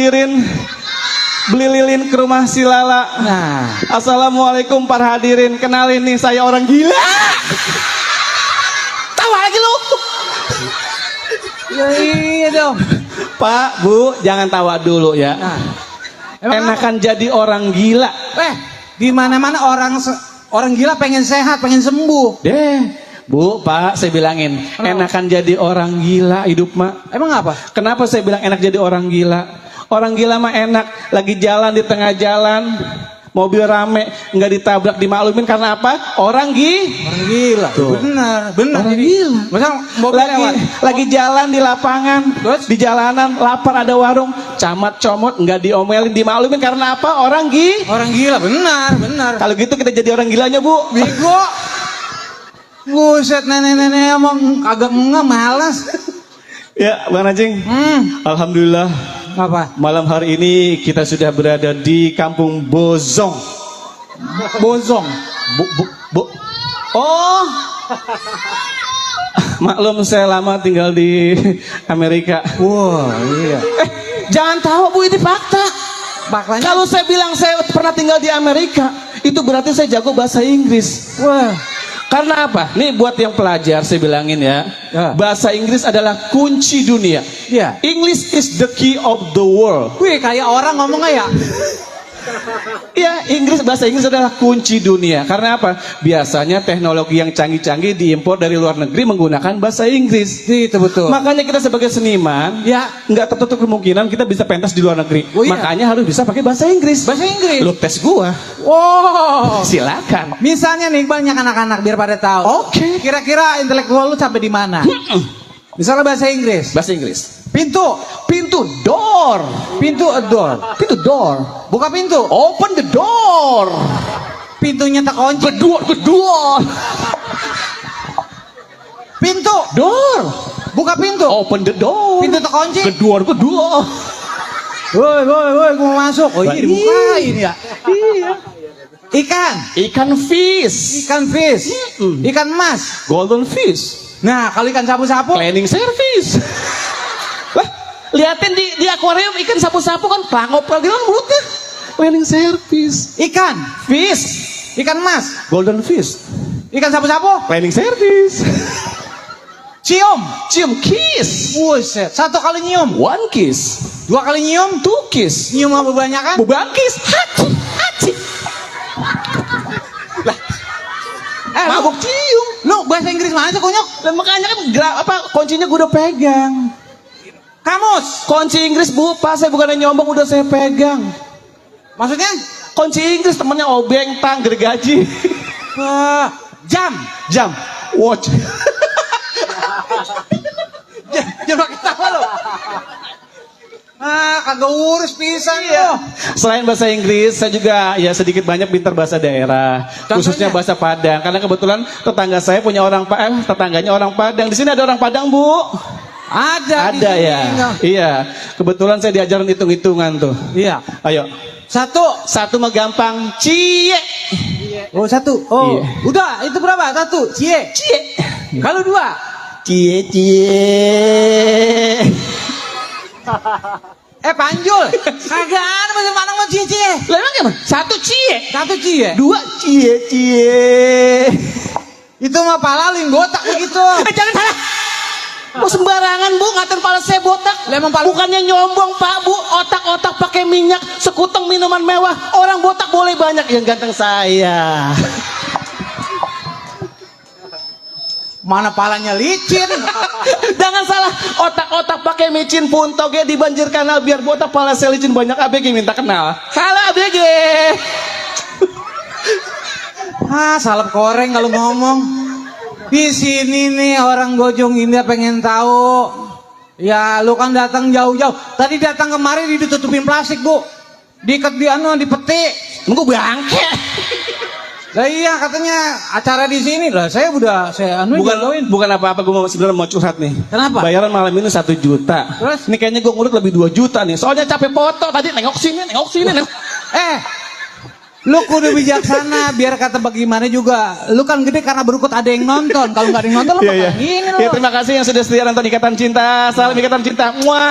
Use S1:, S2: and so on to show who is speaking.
S1: hadirin beli lilin ke rumah si Lala.
S2: Nah,
S1: Assalamualaikum para hadirin, kenalin nih saya orang gila. Tawa lagi lu.
S2: ya iya dong.
S1: Pak, Bu, jangan tawa dulu ya.
S2: Nah,
S1: Enakan jadi orang gila.
S2: di mana-mana orang gila pengen sehat, pengen sembuh.
S1: Deh, Bu, Pak, saya bilangin, enakan jadi orang gila hidup mah.
S2: Emang apa?
S1: Kenapa saya bilang enak jadi orang gila? Orang gila mah enak, lagi jalan di tengah jalan, mobil rame, nggak ditabrak, dimaklumin karena apa? Orang
S2: gila.
S1: Tuh.
S2: Benar.
S1: Orang gila.
S2: Misal mobil lewat.
S1: Lagi jalan di lapangan,
S2: Terus?
S1: di jalanan, lapar ada warung, camat comot, nggak diomelin, dimaklumin karena apa? Orang
S2: gila, benar.
S1: Kalau gitu kita jadi orang gilanya, Bu.
S2: Bego. Buset, nenek-nenek emang kagak malas.
S1: Ya, Bang Najing. Alhamdulillah.
S2: Apa?
S1: Malam hari ini kita sudah berada di Kampung Bozong.
S2: Bozong.
S1: Oh. Maklum saya lama tinggal di Amerika.
S2: Wah, iya.
S1: Jangan tahu Bu, ini fakta.
S2: Baklanya.
S1: Kalau saya bilang saya pernah tinggal di Amerika, itu berarti saya jago bahasa Inggris.
S2: Wah.
S1: Karena apa? Nih buat yang pelajar saya bilangin ya. Bahasa Inggris adalah kunci dunia.
S2: Iya.
S1: English is the key of the world.
S2: Wih, kayak orang ngomongnya ya.
S1: Ya, bahasa Inggris adalah kunci dunia. Karena apa? Biasanya teknologi yang canggih-canggih diimpor dari luar negeri menggunakan bahasa Inggris.
S2: Itu betul.
S1: Makanya kita sebagai seniman,
S2: Ya.
S1: nggak tertutup kemungkinan kita bisa pentas di luar negeri.
S2: Oh, iya.
S1: Makanya harus bisa pakai bahasa Inggris.
S2: Bahasa Inggris.
S1: Lu tes gua,
S2: Wow.
S1: silakan.
S2: Misalnya nih banyak anak-anak biar pada tahu.
S1: Oke.
S2: Kira-kira intelektual lu sampai di mana? Misalnya bahasa Inggris.
S1: Bahasa Inggris.
S2: Pintu,
S1: Door.
S2: pintu a door.
S1: Pintu door.
S2: Buka pintu.
S1: Open the door.
S2: Pintunya tak kunci.
S1: Kedua.
S2: Pintu.
S1: Door.
S2: Buka pintu.
S1: Open the door.
S2: Pintu tak kunci.
S1: Kedua.
S2: Woi, gua mau masuk. Oh iya, dibukain ya.
S1: Iya. Ikan fish.
S2: Ikan fish. Ikan emas.
S1: Golden fish.
S2: Nah, kalau ikan sapu-sapu.
S1: Cleaning service. Lah, liatin di akuarium ikan sapu-sapu kan pelangop lagi kan mulutnya. Cleaning service.
S2: Ikan.
S1: Fish.
S2: Ikan emas.
S1: Golden fish.
S2: Ikan sapu-sapu.
S1: Cleaning service.
S2: Cium.
S1: Kiss.
S2: Buset. Satu kali nyium.
S1: One kiss.
S2: Dua kali nyium.
S1: Two kiss.
S2: Nyium apa kebanyakan?
S1: Bubangkis. Haci. Lah, mabuk cium.
S2: Lu bahasa Inggris mana sih, Kunyuk?
S1: Dan makanya kan kuncinya gue udah pegang.
S2: Kamus.
S1: Kunci Inggris Bu, Pak, saya bukannya nyombong, udah saya pegang.
S2: Maksudnya?
S1: Kunci Inggris temennya obeng, tang, gergaji.
S2: Jam.
S1: Watch.
S2: Jangan pakai tawa lo. Kagak urus pisan lo.
S1: Selain bahasa Inggris, saya juga ya sedikit banyak pintar bahasa daerah, khususnya bahasa Padang. Karena kebetulan tetangga saya punya tetangganya orang Padang. Di sini ada orang Padang, Bu.
S2: Ada
S1: ya. Iya. Kebetulan saya diajarin hitung-hitungan tuh.
S2: Iya.
S1: Ayo. Satu mah gampang. Cie.
S2: Oh, satu. Oh.
S1: Iya.
S2: Udah, itu berapa? Satu. Cie. Kalau dua.
S1: Cie.
S2: Panjul. Kagak ada bahasa Padang mau cie.
S1: Lah emang gimana? Satu cie. Dua cie.
S2: Itu mah pala lu yang botak begitu.
S1: Jangan salah. Oh sembarangan Bu, ngatain pala saya botak. Bukannya nyombong Pak Bu, otak-otak pakai minyak, sekuteng minuman mewah. Orang botak boleh banyak, yang ganteng saya.
S2: Mana palanya licin.
S1: Jangan salah, otak-otak pakai micin pun toge di banjir kanal biar botak pala saya licin banyak. ABG minta kenal. Salah ABG.
S2: Salep koreng kalau ngomong. Di sini nih orang Bojong Indah pengen tahu. Ya lu kan datang jauh-jauh. Tadi datang kemari ditutupin plastik, Bu. Diikat di peti.
S1: Nunggu bangke.
S2: Lah iya katanya acara di sini lah. Saya
S1: Bukan apa-apa, gue sebenarnya mau curhat nih.
S2: Kenapa?
S1: Bayaran malam ini 1 juta.
S2: Terus?
S1: Ini kayaknya gue ngurut lebih 2 juta nih. Soalnya capek foto tadi, nengok sini.
S2: Lu kudu bijaksana biar kata bagaimana juga. Lu kan gede karena berukut ada yang nonton. Kalau nggak ada yang nonton lu bakal gini lu.
S1: Ya, terima kasih yang sudah setia nonton Ikatan Cinta. Salam Ikatan Cinta. Muah.